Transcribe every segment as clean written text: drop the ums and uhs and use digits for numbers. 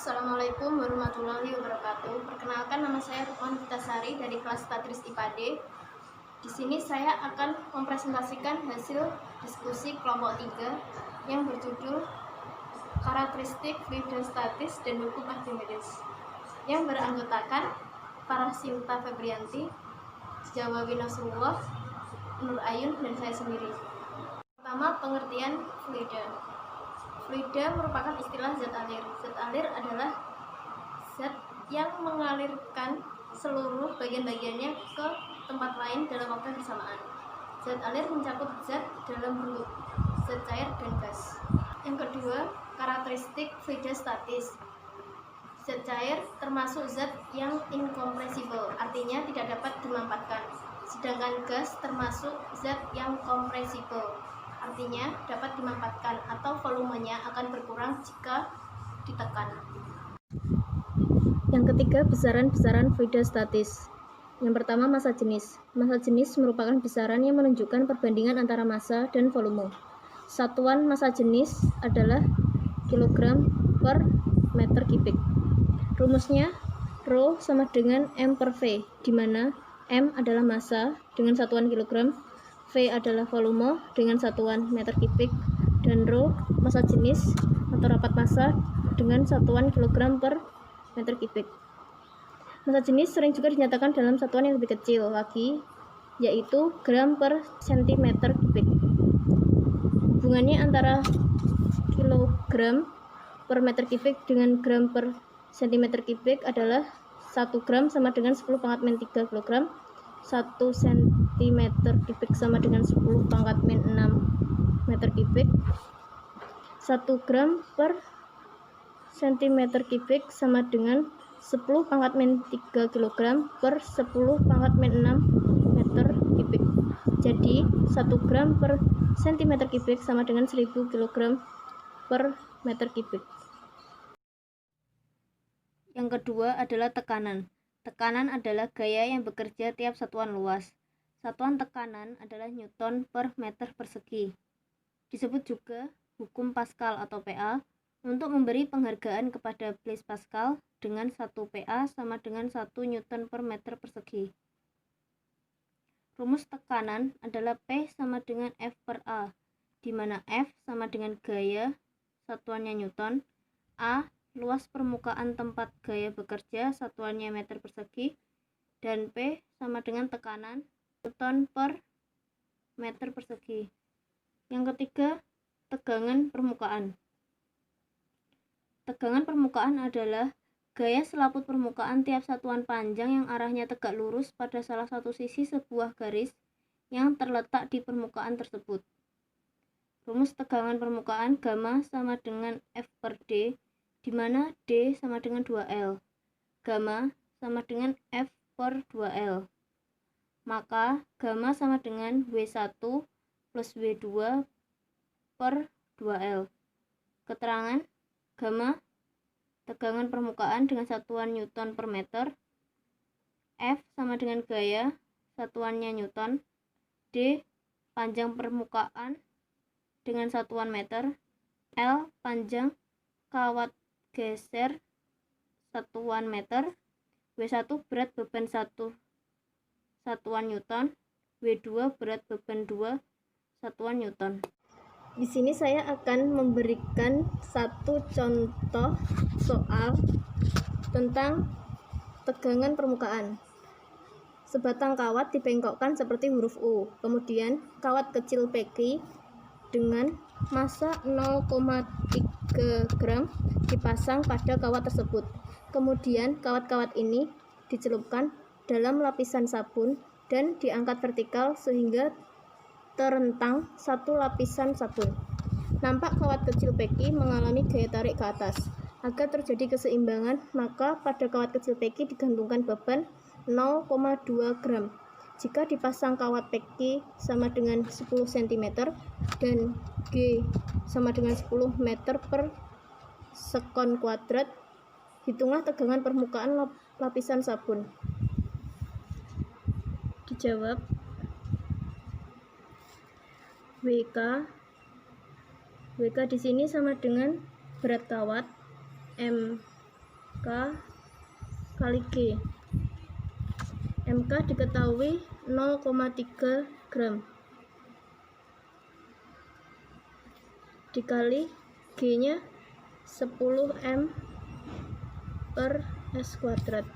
Assalamualaikum warahmatullahi wabarakatuh. Perkenalkan, nama saya Rukman Vitasari dari kelas Statris IPA D. Di sini saya akan mempresentasikan hasil diskusi kelompok 3 yang berjudul Karakteristik Fluida Statis dan Hukum Archimedes, yang beranggotakan Parasinta Febrianti, Jawawi Nasrullah, Nur Ayun, dan saya sendiri. Pertama, pengertian fluida. Fluida merupakan istilah zat alir. Zat alir adalah zat yang mengalirkan seluruh bagian-bagiannya ke tempat lain dalam waktu bersamaan. Zat alir mencakup zat dalam bentuk zat cair dan gas. Yang kedua, karakteristik fluida statis. Zat cair termasuk zat yang incompressible, artinya tidak dapat dimampatkan. Sedangkan gas termasuk zat yang compressible, artinya dapat dimampatkan atau volumenya akan berkurang jika ditekan. Yang ketiga, besaran-besaran fluida statis. Yang pertama, massa jenis. Massa jenis merupakan besaran yang menunjukkan perbandingan antara massa dan volume. Satuan massa jenis adalah kilogram per meter kubik. Rumusnya Rho sama dengan M per V, di mana M adalah massa dengan satuan kilogram, V adalah volume dengan satuan meter kubik, dan Rho massa jenis atau rapat massa dengan satuan kilogram per meter kubik. Massa jenis sering juga dinyatakan dalam satuan yang lebih kecil lagi, yaitu gram per sentimeter kubik. Hubungannya antara kilogram per meter kubik dengan gram per sentimeter kubik adalah 1 gram sama dengan 10 pangkat min 3 kg, 1 cm kubik sama dengan 10 pangkat min 6 meter kubik, 1 gram per cm kubik sama dengan 10 pangkat min 3 kg per 10 pangkat min 6 meter kubik. Jadi 1 gram per cm kubik sama dengan 1000 kg per meter kubik. Yang kedua adalah tekanan. Tekanan adalah gaya yang bekerja tiap satuan luas. Satuan tekanan adalah Newton per meter persegi. Disebut juga hukum Pascal atau PA untuk memberi penghargaan kepada Blaise Pascal dengan 1 PA sama dengan 1 Newton per meter persegi. Rumus tekanan adalah P sama dengan F per A, di mana F sama dengan gaya, satuannya Newton, A luas permukaan tempat gaya bekerja, satuannya meter persegi, dan P sama dengan tekanan, Newton per meter persegi. Yang ketiga, tegangan permukaan. Tegangan permukaan adalah gaya selaput permukaan tiap satuan panjang yang arahnya tegak lurus pada salah satu sisi sebuah garis yang terletak di permukaan tersebut. Rumus tegangan permukaan gamma sama dengan F per D, di mana D sama dengan 2L, gamma sama dengan F per 2L. Maka gamma sama dengan W1 plus W2 per 2L. Keterangan gamma tegangan permukaan dengan satuan Newton per meter, F sama dengan gaya, satuannya Newton, D panjang permukaan dengan satuan meter, L panjang kawat geser satuan meter, W1 berat beban 1 satuan Newton, W2 berat beban 2 satuan Newton. Di sini saya akan memberikan satu contoh soal tentang tegangan permukaan. Sebatang kawat dibengkokkan seperti huruf U. Kemudian kawat kecil PQ dengan massa 0,3 gram dipasang pada kawat tersebut. Kemudian kawat-kawat ini dicelupkan dalam lapisan sabun dan diangkat vertikal sehingga terentang satu lapisan sabun. Nampak kawat kecil PQ mengalami gaya tarik ke atas. Agar terjadi keseimbangan, maka pada kawat kecil PQ digantungkan beban 0,2 gram. Jika dipasang kawat PQ sama dengan 10 cm dan G sama dengan 10 meter per sekon kuadrat, hitunglah tegangan permukaan lapisan sabun. Dijawab. WK di sini sama dengan berat kawat M K kali G. MK diketahui 0,3 gram dikali G nya 10 M per S kuadrat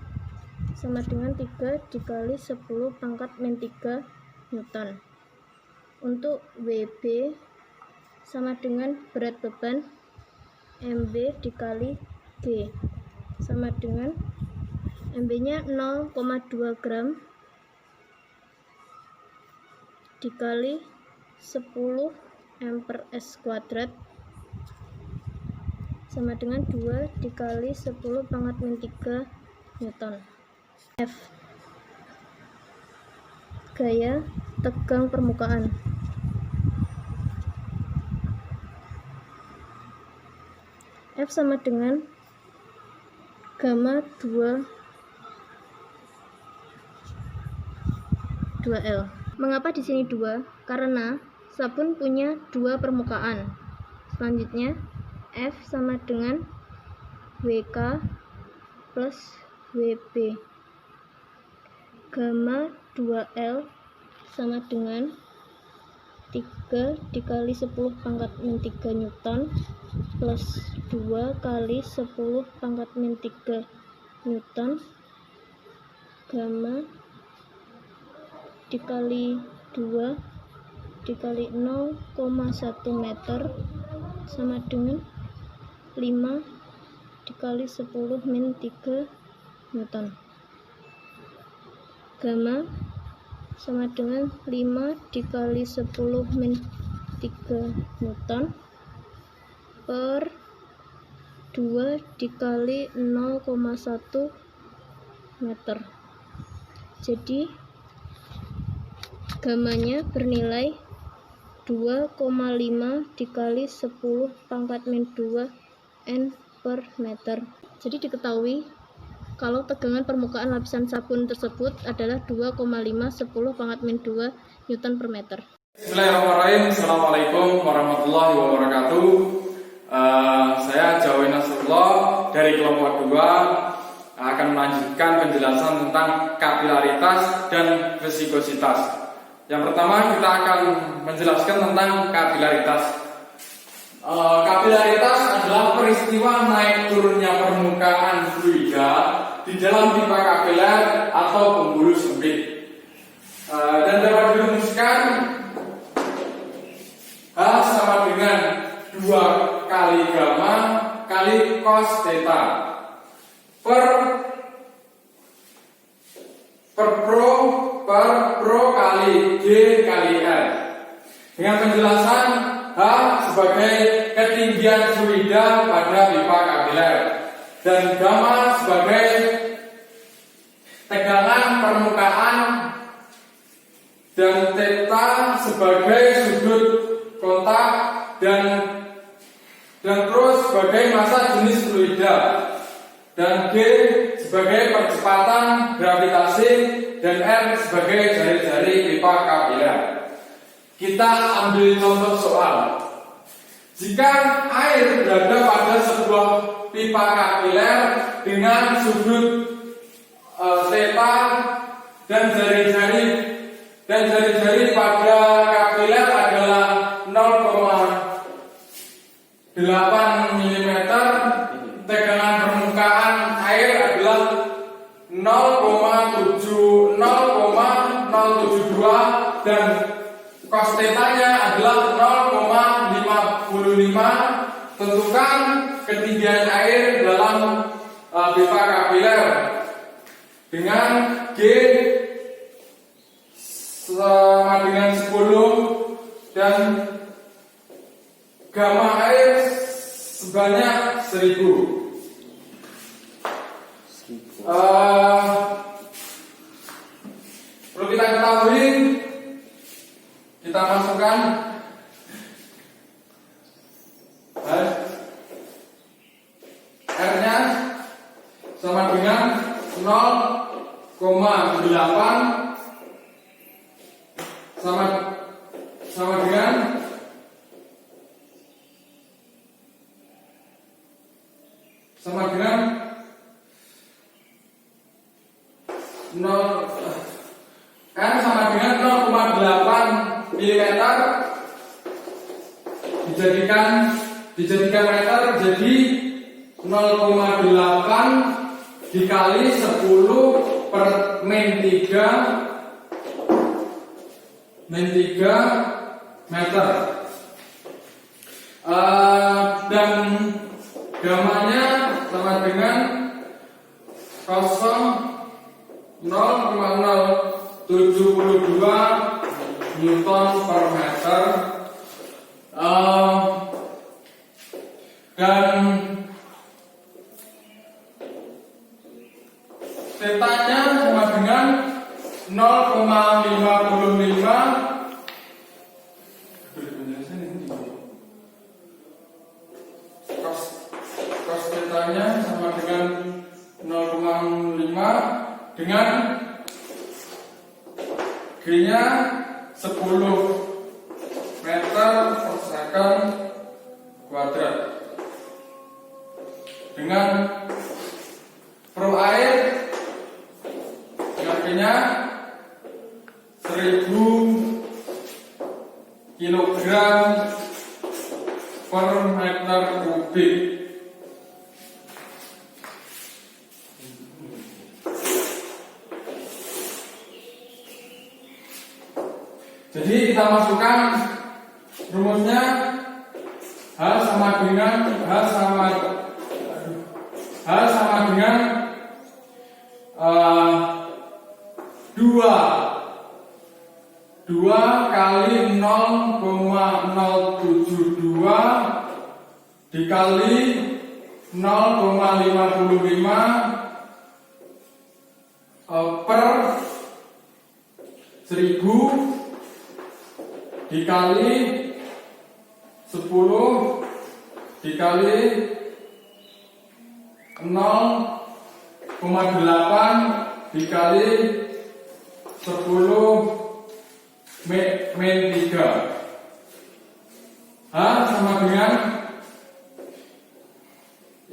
sama dengan 3 dikali 10 pangkat min 3 Newton. Untuk WB sama dengan berat beban MB dikali G sama dengan MB nya 0,2 gram dikali 10 M per S kuadrat sama dengan 2 dikali 10 pangkat min 3 Newton. F. Gaya tegang permukaan. F sama dengan gamma 2L. Mengapa di sini 2? Karena sabun punya 2 permukaan. Selanjutnya F sama dengan WK plus WB. Gamma 2L sama dengan 3 dikali 10 pangkat min 3 Newton plus 2 kali 10 pangkat min 3 Newton gamma dikali 2 dikali 0,1 meter sama dengan 5 dikali 10 min 3 Newton. Gamma sama dengan 5 dikali 10 min 3 Newton per 2 dikali 0,1 meter. Jadi gammanya bernilai 2,5 dikali 10 pangkat min 2 N per meter. Jadi diketahui kalau tegangan permukaan lapisan sabun tersebut adalah 2,5 10 pangkat min 2 Newton per meter. Bismillahirrahmanirrahim. Assalamualaikum warahmatullahi wabarakatuh. Saya Jawi Nasrullah dari kelompok 2 akan melanjutkan penjelasan tentang kapilaritas dan viskositas. Yang pertama kita akan menjelaskan tentang kapilaritas. Kapilaritas adalah peristiwa naik turunnya permukaan fluida di dalam pipa kapiler atau pembuluh sempit, dan dapat dirumuskan H sama dengan 2 kali gamma kali cos theta per pro kali G kali L, dengan penjelasan H sebagai ketinggian fluida pada pipa kapiler dan gamma sebagai tegangan permukaan dan theta sebagai sudut kontak dan terus sebagai massa jenis fluida dan G sebagai percepatan gravitasi dan R sebagai jari-jari pipa kapiler. Kita ambil contoh soal. Jika air berada pada sebuah pipa kapiler dengan sudut theta dan jari-jari pada kapiler adalah 0,8 mm, tegangan permukaan air adalah 0,072 dan cos theta-nya adalah 0,55. Tentukan ketinggian air dalam pipa kapiler dengan G sama dengan 10 dan gamma air sebanyak 1000. Perlu kita ketahui, kita masukkan R-nya sama dengan 0,8 sama dengan 0,8 0 N sama dengan 0,8 mm dijadikan meter, jadi 0,8 dikali 10 per min 3 meter. Dan gamanya sama dengan 0,072 Newton per meter. Dan tetanya sama dengan 0,55 cos tetanya sama dengan 0,5 dengan G nya 10 meter per second kuadrat, dengan pro air harganya 1000 kilogram per meter kubik. Jadi kita masukkan rumusnya H sama dengan 2 kali 0,072 dikali 0,55 per 1000 dikali 10 dikali 0,8 dikali 10 min 3. H sama dengan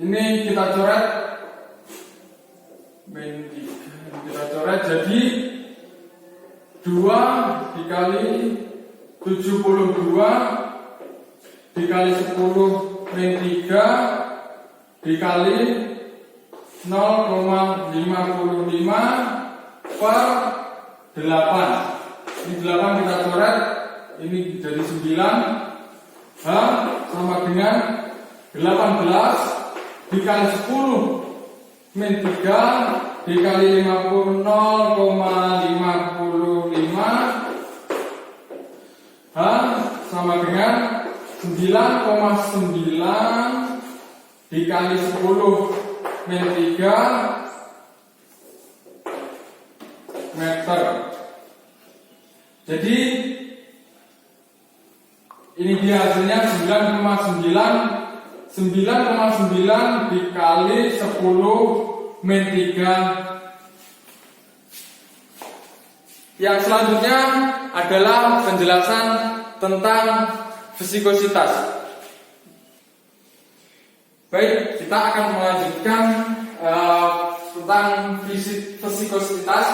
ini kita coret min 3, kita coret jadi 2 dikali 72 dikali 10 min 3 dikali 0,55 per 8. Ini 8 kita coret, ini jadi 9. H sama dengan 18 dikali 10 min 3 dikali 0,55. H sama dengan 9,9 dikali 10 min 3 meter. Jadi ini dia hasilnya 9,9 dikali 10 min 3. Yang selanjutnya adalah penjelasan tentang viskositas. Baik, kita akan melanjutkan tentang viskositas.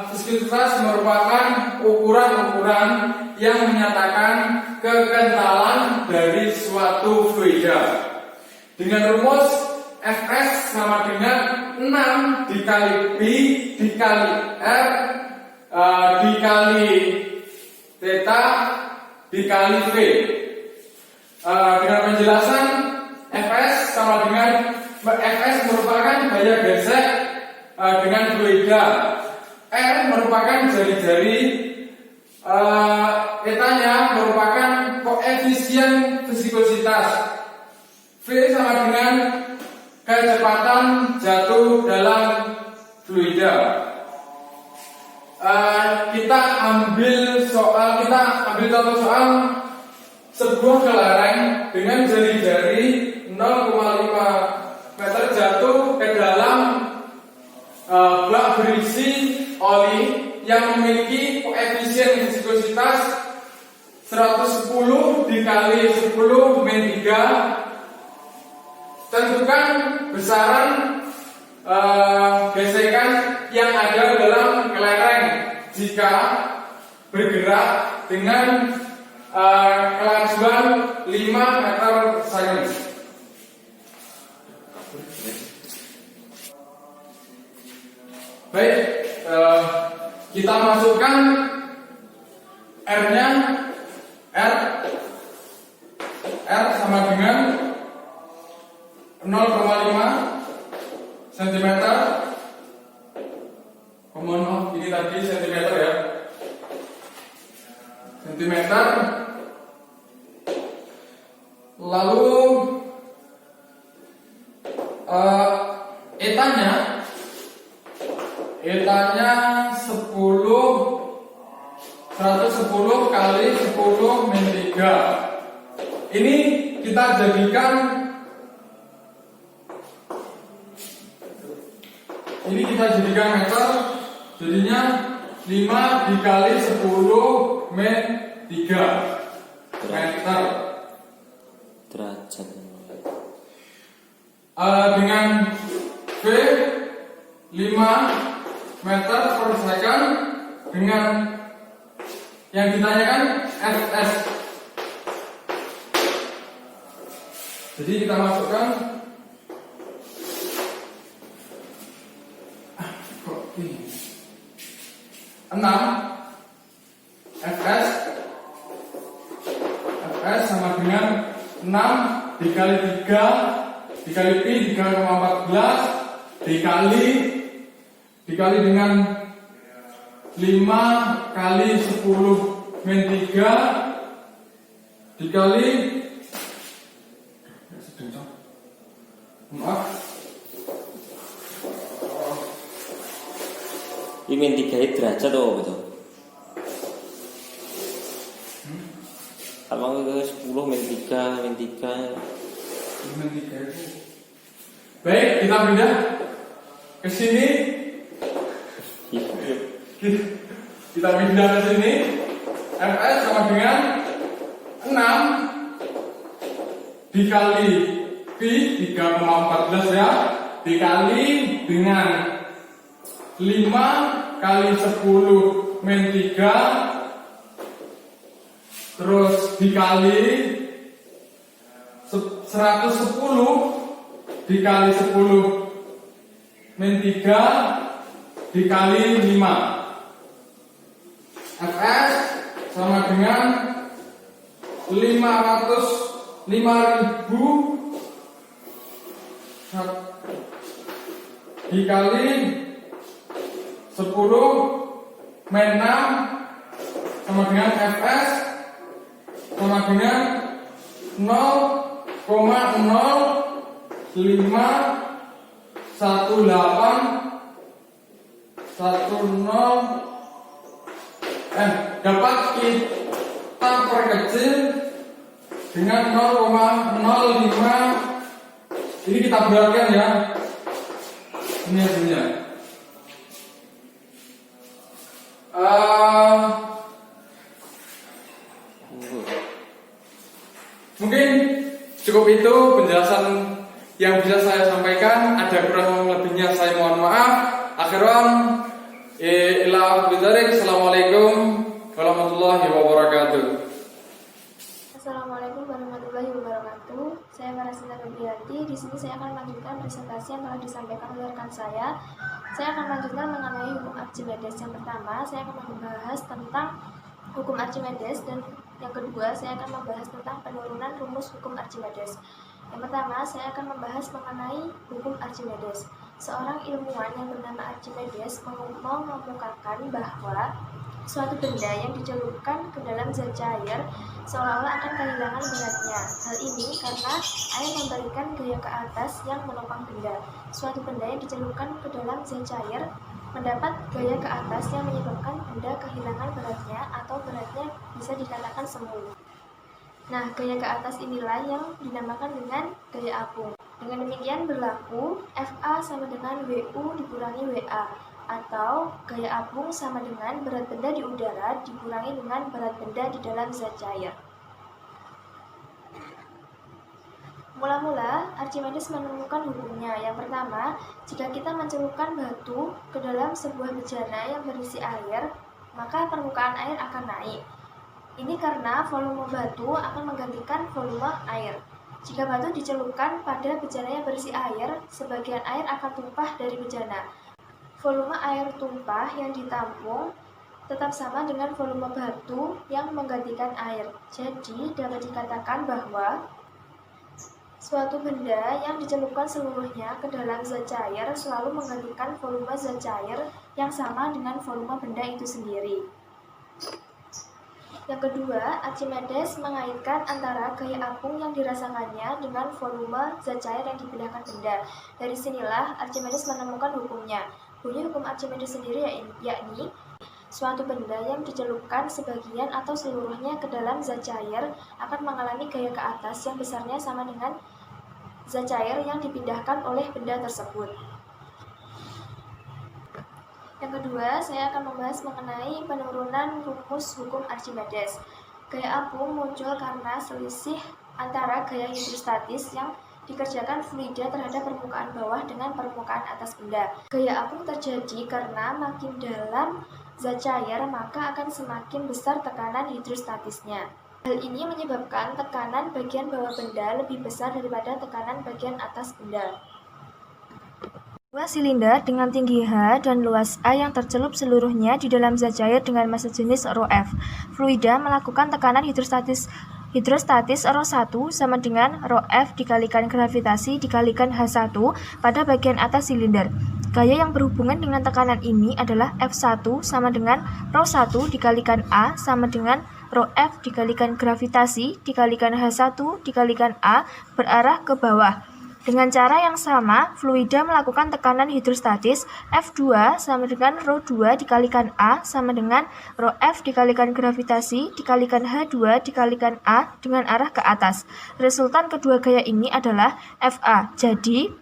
Viskositas merupakan ukuran-ukuran yang menyatakan kekentalan dari suatu fluida. Dengan rumus Fs sama dengan 6 dikali P dikali R dikali theta dikali V. Dengan penjelasan Fs sama dengan Fs merupakan gaya gesek dengan fluida. R merupakan jari-jari, theta-nya merupakan koefisien viskositas. V sama dengan kecepatan jatuh dalam fluida. Kita ambil contoh soal sebuah kelereng dengan jari-jari 0,5 meter jatuh ke dalam bak berisi oli yang memiliki koefisien viskositas 110 dikali 10 min 3. Tentukan besaran gesekan yang ada dalam kelereng jika bergerak dengan kelajuan 5 meter second. Baik, kita masukkan R-nya, R sama dengan 0,5 cm. Mohon maaf, ini tadi cm ya. Cm. Lalu etanya 110 kali 10 min 3. Ini kita jadikan meter, jadinya 5 dikali 10 min 3 meter. Derajat. Dengan V 5 meter per second, dengan yang ditanyakan Fs. Jadi kita masukkan 6 Fs sama dengan 6 dikali 3 dikali pi 3,14 dikali dengan 5 kali 10 min 3 dikali Ini min 3 derajat atau betul? Abang ke 10 min 3 min 3. Baik, kita pindah ke sini. Kita pindah ke sini. Fs sama dengan 6 dikali pi 3,14 ya, dikali dengan 5 kali 10 min 3 terus dikali 110 dikali 10 min 3 dikali 5. Fs sama dengan 5.000 dikali 10 min 6 sama dengan Fs sama dengan 0,051810 dapat kita perkecil dengan 0,05. Ini kita beratkan ya. Ini hasilnya. Mungkin cukup itu penjelasan yang bisa saya sampaikan. Ada kurang lebihnya saya mohon maaf. Akhiran ila bidzalik. Assalamualaikum warahmatullahi wabarakatuh. Assalamualaikum warahmatullahi wabarakatuh. Saya Marasina Febrianti. Di sini saya akan melanjutkan presentasi yang telah disampaikan oleh rekan saya. Saya akan melanjutkan mengenai hukum Archimedes. Yang pertama, saya akan membahas tentang hukum Archimedes, dan yang kedua, saya akan membahas tentang penurunan rumus hukum Archimedes. Yang pertama, saya akan membahas mengenai hukum Archimedes. Seorang ilmuwan yang bernama Archimedes mengemukakan bahwa suatu benda yang dicelupkan ke dalam zat cair seolah-olah akan kehilangan beratnya. Hal ini karena air memberikan gaya ke atas yang menopang benda. Suatu benda yang dicelupkan ke dalam zat cair mendapat gaya ke atas yang menyebabkan benda kehilangan beratnya atau beratnya bisa dikatakan semu. Nah, gaya ke atas inilah yang dinamakan dengan gaya apung. Dengan demikian berlaku FA sama dengan WU dikurangi WA, atau gaya apung sama dengan berat benda di udara dikurangi dengan berat benda di dalam zat cair. Mula-mula, Archimedes menemukan hukumnya. Yang pertama, jika kita mencelupkan batu ke dalam sebuah bejana yang berisi air, maka permukaan air akan naik. Ini karena volume batu akan menggantikan volume air. Jika batu dicelupkan pada bejana yang berisi air, sebagian air akan tumpah dari bejana. Volume air tumpah yang ditampung tetap sama dengan volume batu yang menggantikan air. Jadi, dapat dikatakan bahwa suatu benda yang dicelupkan seluruhnya ke dalam zat cair selalu menggantikan volume zat cair yang sama dengan volume benda itu sendiri. Yang kedua, Archimedes mengaitkan antara gaya apung yang dirasakannya dengan volume zat cair yang dipindahkan benda. Dari sinilah Archimedes menemukan hukumnya. Bunyi hukum Archimedes sendiri yakni suatu benda yang dicelupkan sebagian atau seluruhnya ke dalam zat cair akan mengalami gaya ke atas yang besarnya sama dengan zat cair yang dipindahkan oleh benda tersebut. Yang kedua, saya akan membahas mengenai penurunan rumus hukum Archimedes. Gaya apung muncul karena selisih antara gaya hidrostatis yang dikerjakan fluida terhadap permukaan bawah dengan permukaan atas benda. Gaya apung terjadi karena makin dalam zat cair, maka akan semakin besar tekanan hidrostatisnya. Hal ini menyebabkan tekanan bagian bawah benda lebih besar daripada tekanan bagian atas benda. Dua silinder dengan tinggi H dan luas A yang tercelup seluruhnya di dalam zat cair dengan massa jenis ρF. Fluida melakukan tekanan hidrostatis ρ1 sama dengan ρF dikalikan gravitasi dikalikan H1 pada bagian atas silinder. Gaya yang berhubungan dengan tekanan ini adalah F1 sama dengan ρ1 dikalikan A sama dengan ρF dikalikan gravitasi dikalikan H1 dikalikan A berarah ke bawah. Dengan cara yang sama, fluida melakukan tekanan hidrostatis F2 sama dengan ρ2 dikalikan A sama dengan ρF dikalikan gravitasi dikalikan H2 dikalikan A dengan arah ke atas. Resultan kedua gaya ini adalah FA. Jadi,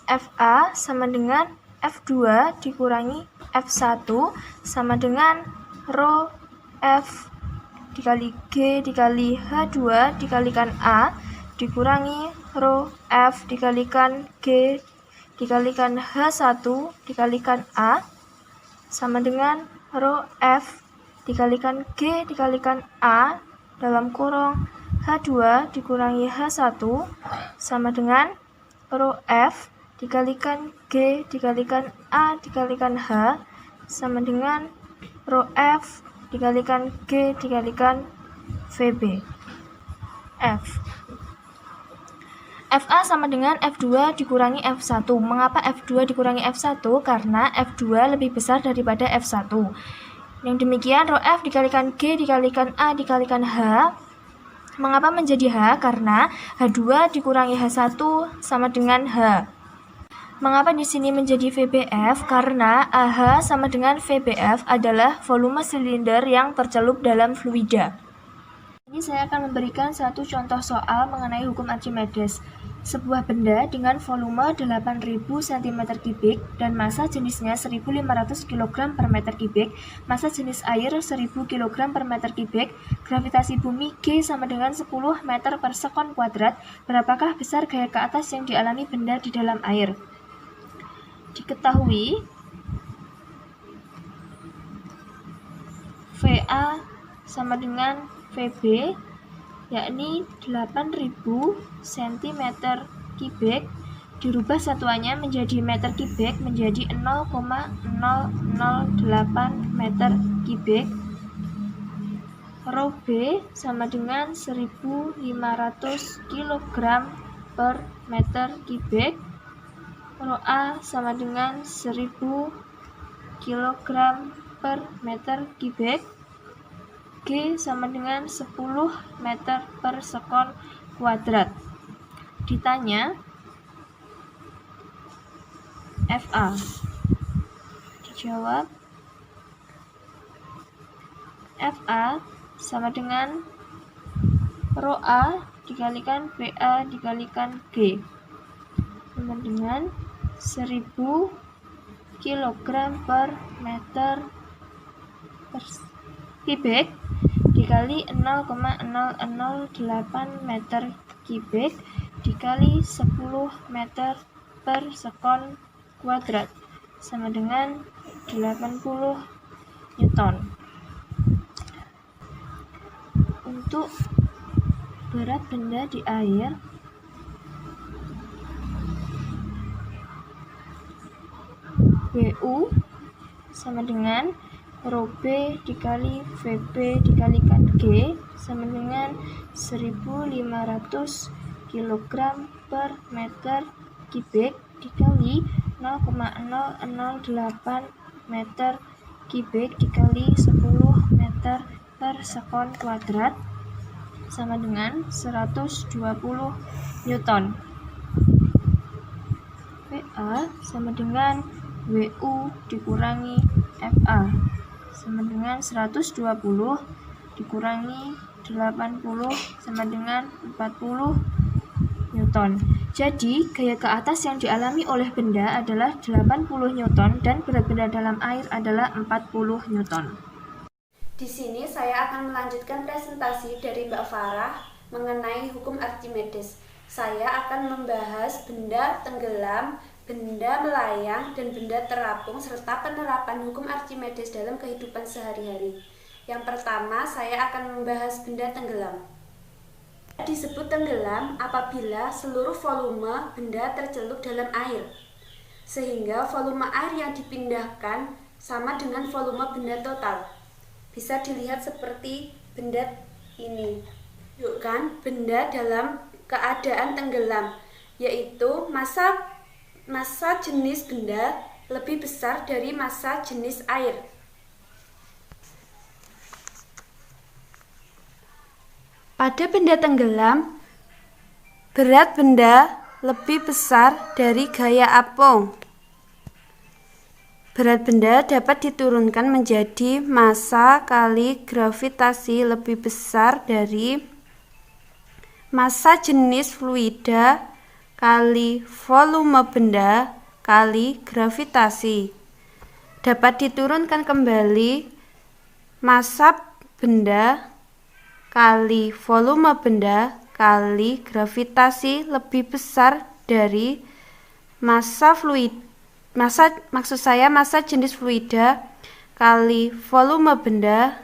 FA sama dengan F2 dikurangi F1 sama dengan ρF dikali G dikali H2 dikalikan A dikurangi ρF dikalikan G dikalikan H1 dikalikan A sama dengan ρF dikalikan G dikalikan A dalam kurung H2 dikurangi H1 sama dengan ρF dikalikan G dikalikan A dikalikan H sama dengan ρF dikalikan G dikalikan VB. FA sama dengan F2 dikurangi F1. Mengapa F2 dikurangi F1? Karena F2 lebih besar daripada F1. Yang demikian ρF dikalikan G dikalikan A dikalikan H. Mengapa menjadi H? Karena H2 dikurangi H1 sama dengan H. Mengapa di sini menjadi VBF? Karena AH sama dengan VBF adalah volume silinder yang tercelup dalam fluida. Ini saya akan memberikan satu contoh soal mengenai hukum Archimedes. Sebuah benda dengan volume 8000 cm3 dan massa jenisnya 1500 kg per meter kubik, massa jenis air 1000 kg per meter kubik, gravitasi bumi G sama dengan 10 meter per sekon kuadrat, berapakah besar gaya ke atas yang dialami benda di dalam air? Diketahui VA sama dengan VB, yakni 8000 cm3 dirubah satuannya menjadi meter kubik menjadi 0,008 meter kubik. Rho B sama dengan 1500 kg per meter kubik. Rho A sama dengan 1000 kg per meter kubik. G sama dengan 10 meter per sekon kuadrat. Ditanya FA. Dijawab FA sama dengan Rho A dikalikan BA dikalikan G sama dengan 1000 kg per meter kubik dikali 0,008 meter kubik dikali 10 meter per sekon kuadrat sama dengan 80 Newton. Untuk berat benda di air, WU sama dengan rho B dikali VB dikalikan G sama dengan 1500 kg per meter kubik dikali 0,008 meter kubik dikali 10 meter per sekon kuadrat sama dengan 120 Newton. PA sama dengan WU dikurangi FA sama dengan 120 dikurangi 80 sama dengan 40 Newton. Jadi, gaya ke atas yang dialami oleh benda adalah 80 Newton dan berat benda dalam air adalah 40 Newton. Di sini saya akan melanjutkan presentasi dari Mbak Farah mengenai hukum Archimedes. Saya akan membahas benda tenggelam, benda melayang, dan benda terapung serta penerapan hukum Archimedes dalam kehidupan sehari-hari. Yang pertama, saya akan membahas benda tenggelam. Disebut tenggelam apabila seluruh volume benda tercelup dalam air, sehingga volume air yang dipindahkan sama dengan volume benda total. Bisa dilihat seperti benda ini. Yuk kan, benda dalam keadaan tenggelam, yaitu massa jenis benda lebih besar dari massa jenis air. Pada benda tenggelam, berat benda lebih besar dari gaya apung. Berat benda dapat diturunkan menjadi massa kali gravitasi lebih besar dari massa jenis fluida kali volume benda kali gravitasi. Dapat diturunkan kembali massa benda kali volume benda kali gravitasi lebih besar dari massa jenis fluida kali volume benda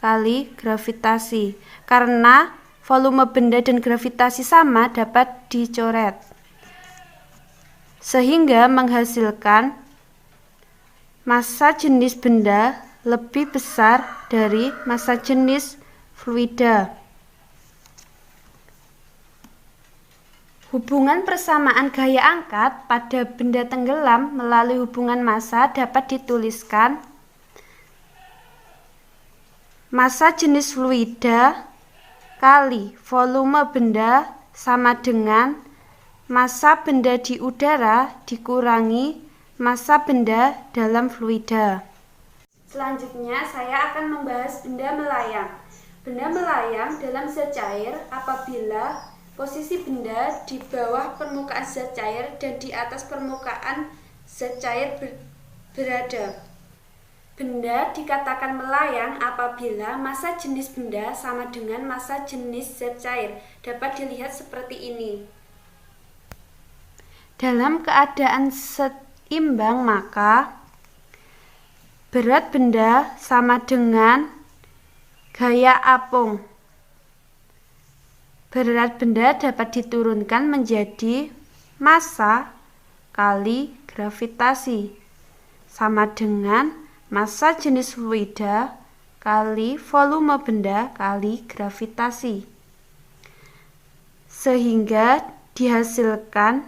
kali gravitasi. Karena volume benda dan gravitasi sama, dapat dicoret sehingga menghasilkan massa jenis benda lebih besar dari massa jenis fluida. Hubungan persamaan gaya angkat pada benda tenggelam melalui hubungan massa dapat dituliskan massa jenis fluida kali volume benda sama dengan massa benda di udara dikurangi massa benda dalam fluida. Selanjutnya, saya akan membahas benda melayang. Benda melayang dalam zat cair apabila posisi benda di bawah permukaan zat cair dan di atas permukaan zat cair berada. Benda dikatakan melayang apabila massa jenis benda sama dengan massa jenis zat cair. Dapat dilihat seperti ini. Dalam keadaan seimbang, maka berat benda sama dengan gaya apung. Berat benda dapat diturunkan menjadi massa kali gravitasi sama dengan massa jenis fluida kali volume benda kali gravitasi, sehingga dihasilkan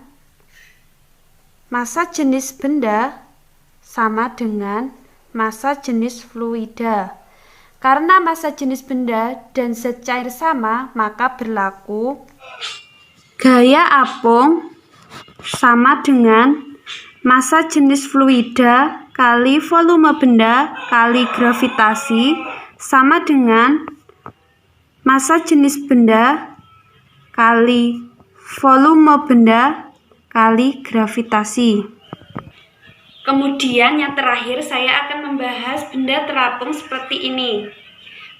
massa jenis benda sama dengan massa jenis fluida. Karena massa jenis benda dan zat cair sama, maka berlaku gaya apung sama dengan massa jenis fluida kali volume benda kali gravitasi sama dengan massa jenis benda kali volume benda kali gravitasi. Kemudian yang terakhir saya akan membahas benda terapung seperti ini.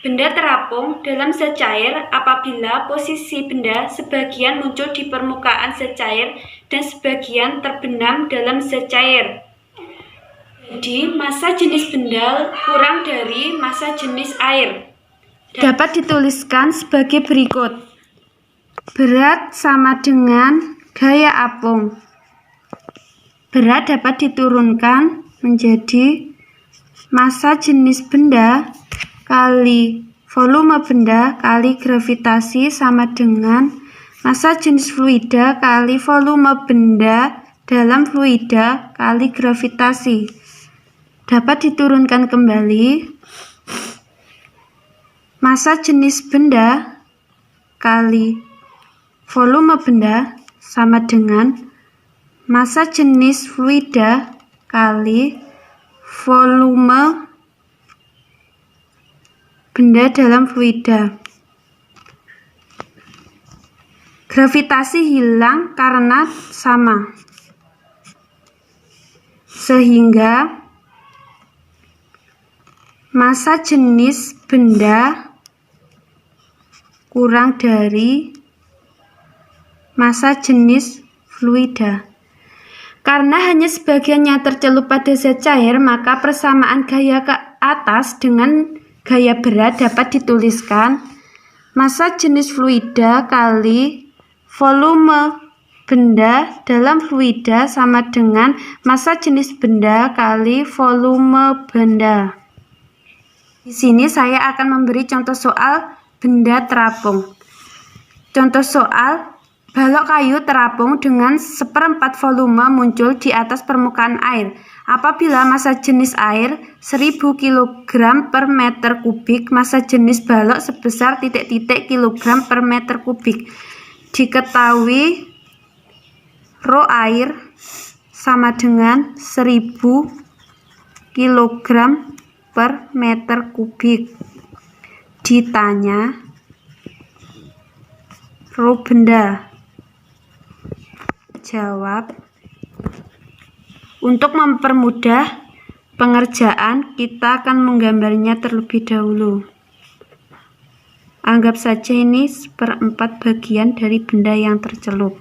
Benda terapung dalam zat cair apabila posisi benda sebagian muncul di permukaan zat cair dan sebagian terbenam dalam zat cair. Jadi, massa jenis benda kurang dari massa jenis air. Dapat dituliskan sebagai berikut. Berat sama dengan gaya apung. Berat dapat diturunkan menjadi massa jenis benda kali volume benda kali gravitasi sama dengan massa jenis fluida kali volume benda dalam fluida kali gravitasi. Dapat diturunkan kembali. Massa jenis benda kali volume benda sama dengan massa jenis fluida kali volume benda dalam fluida. Gravitasi hilang karena sama, sehingga massa jenis benda kurang dari massa jenis fluida. Karena hanya sebagiannya tercelup pada zat cair, maka persamaan gaya ke atas dengan gaya berat dapat dituliskan massa jenis fluida kali volume benda dalam fluida sama dengan massa jenis benda kali volume benda. Di sini saya akan memberi contoh soal benda terapung. Contoh soal, balok kayu terapung dengan 1/4 volume muncul di atas permukaan air. Apabila massa jenis air 1000 kg per meter kubik, massa jenis balok sebesar titik-titik kilogram per meter kubik. Diketahui rho air sama dengan 1000 kg per meter kubik. Ditanya rho benda. Jawab. Untuk mempermudah pengerjaan, kita akan menggambarnya terlebih dahulu. Anggap saja ini 1/4 bagian dari benda yang tercelup.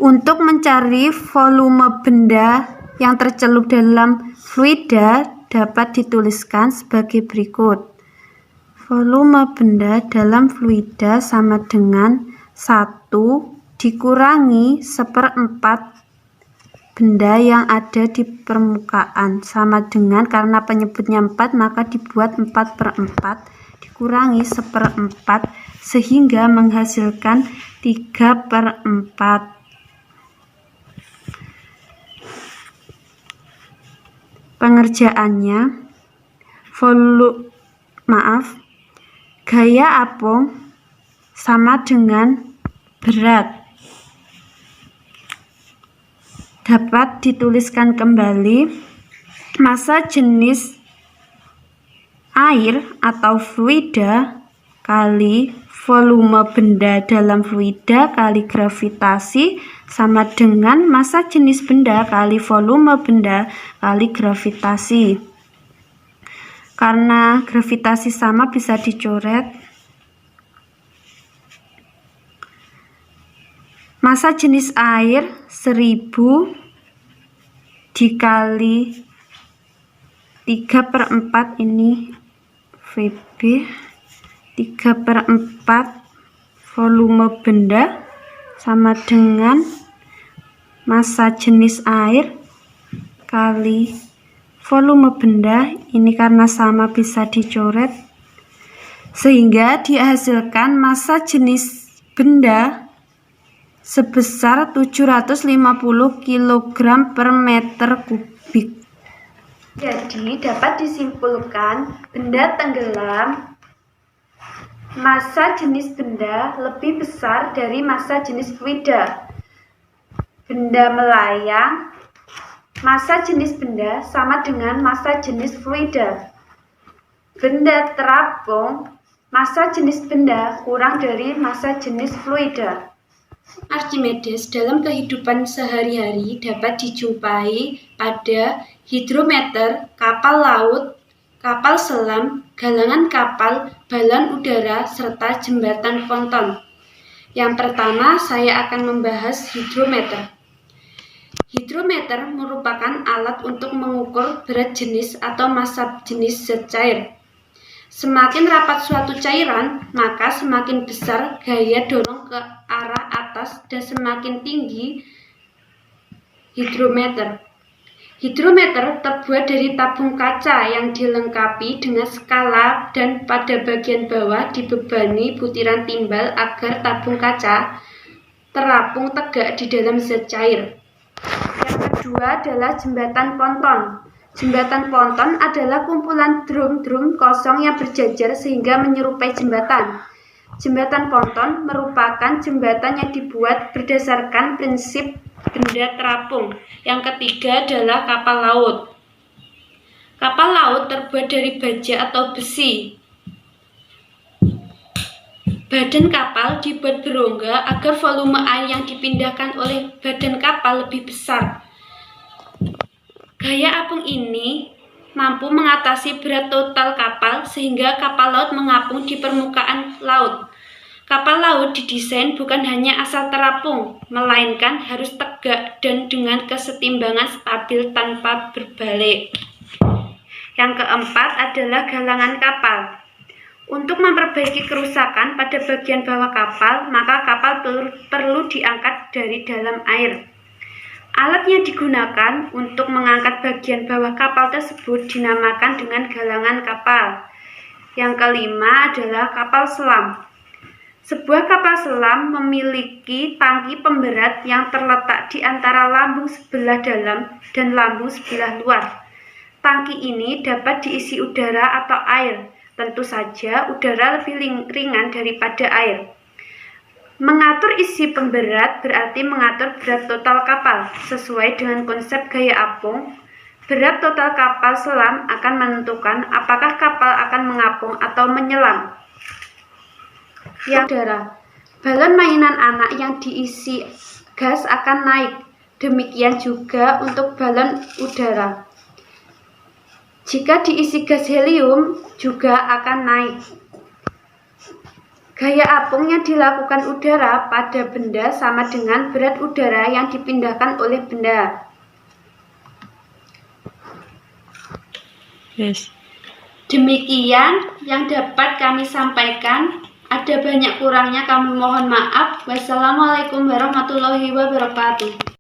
Untuk mencari volume benda yang tercelup dalam fluida dapat dituliskan sebagai berikut. Volume benda dalam fluida sama dengan 1 dikurangi 1/4 benda yang ada di permukaan, sama dengan karena penyebutnya 4 maka dibuat 4/4 dikurangi 1/4 sehingga menghasilkan 3/4. Pengerjaannya, gaya apung sama dengan berat. Dapat dituliskan kembali massa jenis air atau fluida kali volume benda dalam fluida kali gravitasi sama dengan massa jenis benda kali volume benda kali gravitasi. Karena gravitasi sama bisa dicoret. Massa jenis air 1000 dikali 3/4 ini VB, 3/4 volume benda sama dengan massa jenis air kali volume benda, ini karena sama bisa dicoret, sehingga dihasilkan massa jenis benda sebesar 750 kg per meter kubik. Jadi dapat disimpulkan benda tenggelam massa jenis benda lebih besar dari massa jenis fluida. Benda melayang massa jenis benda sama dengan massa jenis fluida. Benda terapung massa jenis benda kurang dari massa jenis fluida. Archimedes dalam kehidupan sehari-hari dapat dijumpai pada hidrometer, kapal laut, kapal selam, galangan kapal, balon udara, serta jembatan ponton. Yang pertama, saya akan membahas hidrometer. Hidrometer merupakan alat untuk mengukur berat jenis atau massa jenis zat cair. Semakin rapat suatu cairan, maka semakin besar gaya dorong ke arah atas dan semakin tinggi hidrometer. Hidrometer terbuat dari tabung kaca yang dilengkapi dengan skala dan pada bagian bawah dibebani butiran timbal agar tabung kaca terapung tegak di dalam zat cair. Yang kedua adalah jembatan ponton. Jembatan ponton adalah kumpulan drum-drum kosong yang berjajar sehingga menyerupai jembatan. Jembatan ponton merupakan jembatan yang dibuat berdasarkan prinsip benda terapung. Yang ketiga adalah kapal laut. Kapal laut terbuat dari baja atau besi. Badan kapal dibuat berongga agar volume air yang dipindahkan oleh badan kapal lebih besar. Gaya apung ini mampu mengatasi berat total kapal sehingga kapal laut mengapung di permukaan laut. Kapal laut didesain bukan hanya asal terapung, melainkan harus tegak dan dengan kesetimbangan stabil tanpa berbalik. Yang keempat adalah galangan kapal. Untuk memperbaiki kerusakan pada bagian bawah kapal, maka kapal perlu diangkat dari dalam air. Alat yang digunakan untuk mengangkat bagian bawah kapal tersebut dinamakan dengan galangan kapal. Yang kelima adalah kapal selam. Sebuah kapal selam memiliki tangki pemberat yang terletak di antara lambung sebelah dalam dan lambung sebelah luar. Tangki ini dapat diisi udara atau air. Tentu saja udara lebih ringan daripada air. Mengatur isi pemberat berarti mengatur berat total kapal. Sesuai dengan konsep gaya apung, berat total kapal selam akan menentukan apakah kapal akan mengapung atau menyelam. Yang udara, balon mainan anak yang diisi gas akan naik. Demikian juga untuk balon udara. Jika diisi gas helium juga akan naik. Gaya apung yang dilakukan udara pada benda sama dengan berat udara yang dipindahkan oleh benda. Demikian yang dapat kami sampaikan. Ada banyak kurangnya kami mohon maaf. Wassalamualaikum warahmatullahi wabarakatuh.